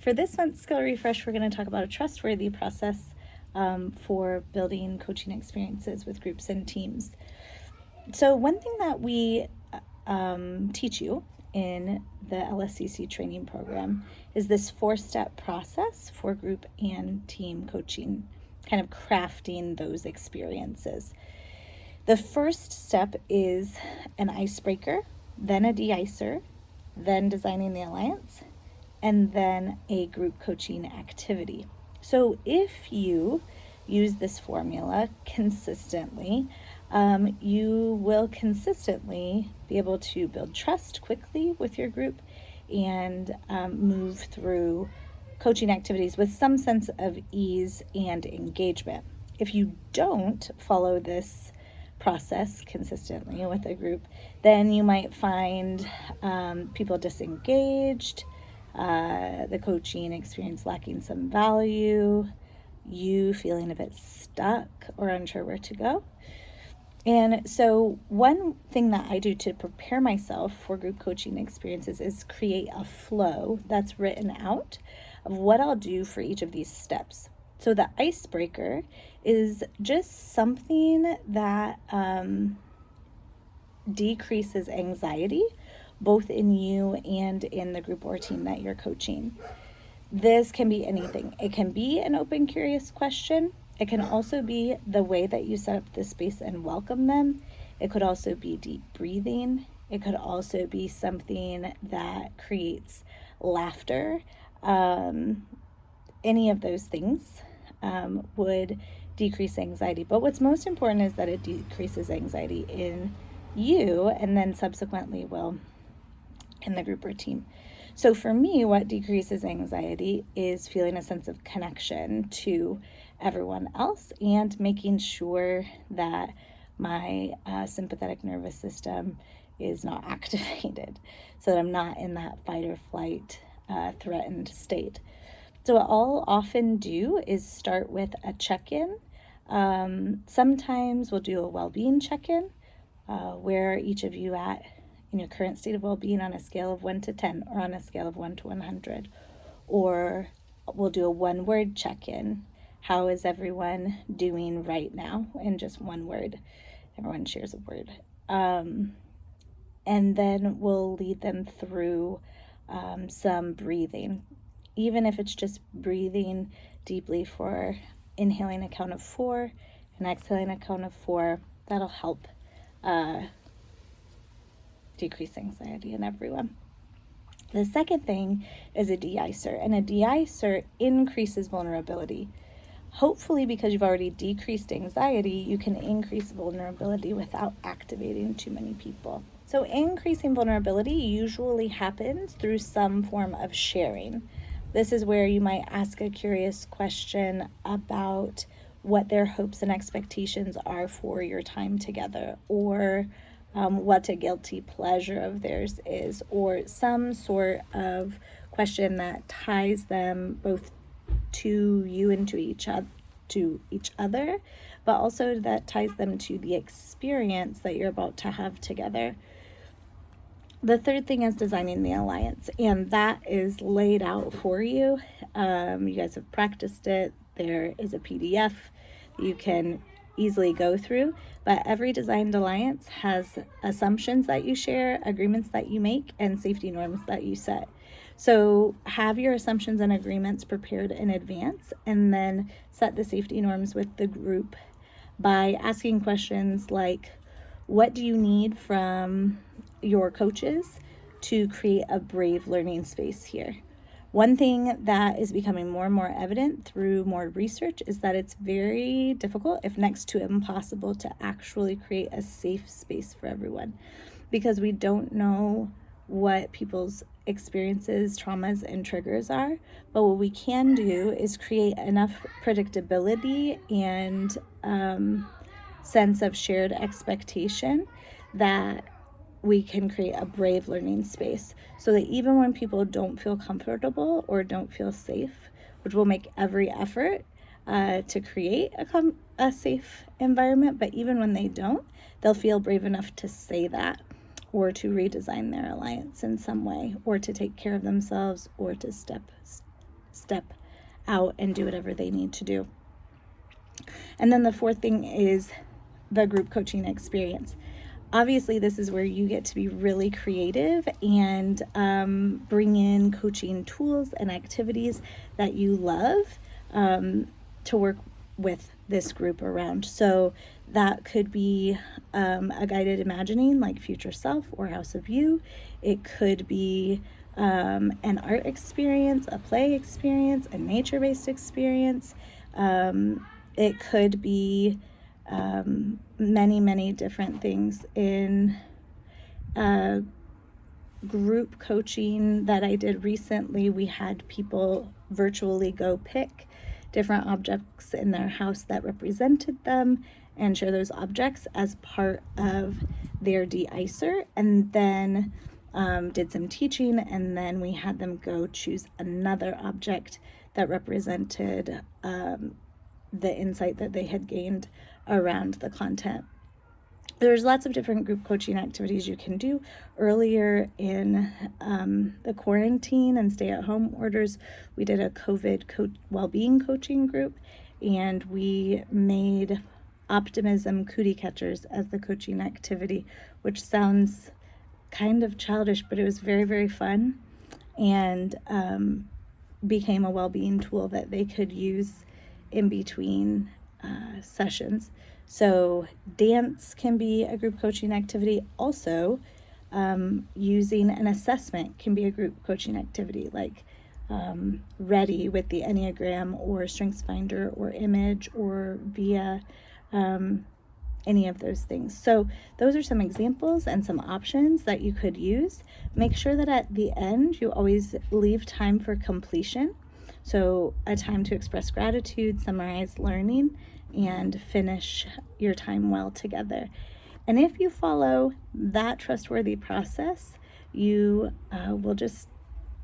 For this month's Skill Refresh, we're going to talk about a trustworthy process for building coaching experiences with groups and teams. So one thing that we teach you in the LSCC training program is this 4-step process for group and team coaching, kind of crafting those experiences. The first step is an icebreaker, then a de-icer, then designing the alliance, and then a group coaching activity. So if you use this formula consistently, you will consistently be able to build trust quickly with your group and move through coaching activities with some sense of ease and engagement. If you don't follow this process consistently with a group, then you might find people disengaged, the coaching experience lacking some value, you feeling a bit stuck or unsure where to go. And so one thing that I do to prepare myself for group coaching experiences is create a flow that's written out of what I'll do for each of these steps. So the icebreaker is just something that decreases anxiety, both in you and in the group or team that you're coaching. This can be anything. It can be an open, curious question. It can also be the way that you set up the space and welcome them. It could also be deep breathing. It could also be something that creates laughter. Any of those things would decrease anxiety. But what's most important is that it decreases anxiety in you and then subsequently will in the group or team. So for me, what decreases anxiety is feeling a sense of connection to everyone else and making sure that my sympathetic nervous system is not activated, so that I'm not in that fight or flight threatened state. So what I'll often do is start with a check-in. Sometimes we'll do a well-being check-in. Where are each of you at in your current state of well-being on a scale of 1 to 10 or on a scale of 1 to 100? Or we'll do a one-word check-in. How is everyone doing right now? In just one word. Everyone shares a word. And then we'll lead them through some breathing. Even if it's just breathing deeply for inhaling a count of 4 and exhaling a count of 4, that'll help decrease anxiety in everyone. The second thing is a de-icer, and a de-icer increases vulnerability. Hopefully, because you've already decreased anxiety, you can increase vulnerability without activating too many people. So increasing vulnerability usually happens through some form of sharing. This is where you might ask a curious question about what their hopes and expectations are for your time together, or what a guilty pleasure of theirs is, or some sort of question that ties them both to you and to each other, but also that ties them to the experience that you're about to have together. The third thing is designing the alliance, and that is laid out for you. You guys have practiced it. There is a PDF you can easily go through, but every designed alliance has assumptions that you share, agreements that you make, and safety norms that you set. So have your assumptions and agreements prepared in advance, and then set the safety norms with the group by asking questions like, what do you need from your coaches to create a brave learning space here? One thing that is becoming more and more evident through more research is that it's very difficult, if next to impossible, to actually create a safe space for everyone, because we don't know what people's experiences, traumas, and triggers are. But what we can do is create enough predictability and sense of shared expectation that we can create a brave learning space, so that even when people don't feel comfortable or don't feel safe, which will make every effort to create a safe environment, but even when they don't, they'll feel brave enough to say that, or to redesign their alliance in some way, or to take care of themselves, or to step step out and do whatever they need to do. And then the fourth thing is the group coaching experience. Obviously, this is where you get to be really creative and bring in coaching tools and activities that you love to work with this group around. So that could be a guided imagining like Future Self or House of You. It could be an art experience, a play experience, a nature-based experience. It could be many different things. In group coaching that I did recently, we had people virtually go pick different objects in their house that represented them and share those objects as part of their de-icer, and then did some teaching, and then we had them go choose another object that represented the insight that they had gained around the content. There's lots of different group coaching activities you can do. Earlier in the quarantine and stay-at-home orders, we did a COVID well-being coaching group, and we made optimism cootie catchers as the coaching activity, which sounds kind of childish, but it was very fun, and became a well-being tool that they could use in between sessions. So dance can be a group coaching activity. Also, using an assessment can be a group coaching activity, like Ready with the Enneagram or StrengthsFinder or Image or via any of those things. So those are some examples and some options that you could use. Make sure that at the end you always leave time for completion. So a time to express gratitude, summarize learning, and finish your time well together. And if you follow that trustworthy process, you will just,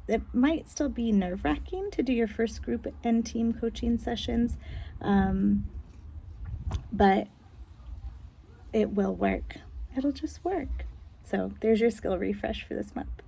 it might still be nerve-wracking to do your first group and team coaching sessions, but it will work. It'll just work. So there's your skill refresh for this month.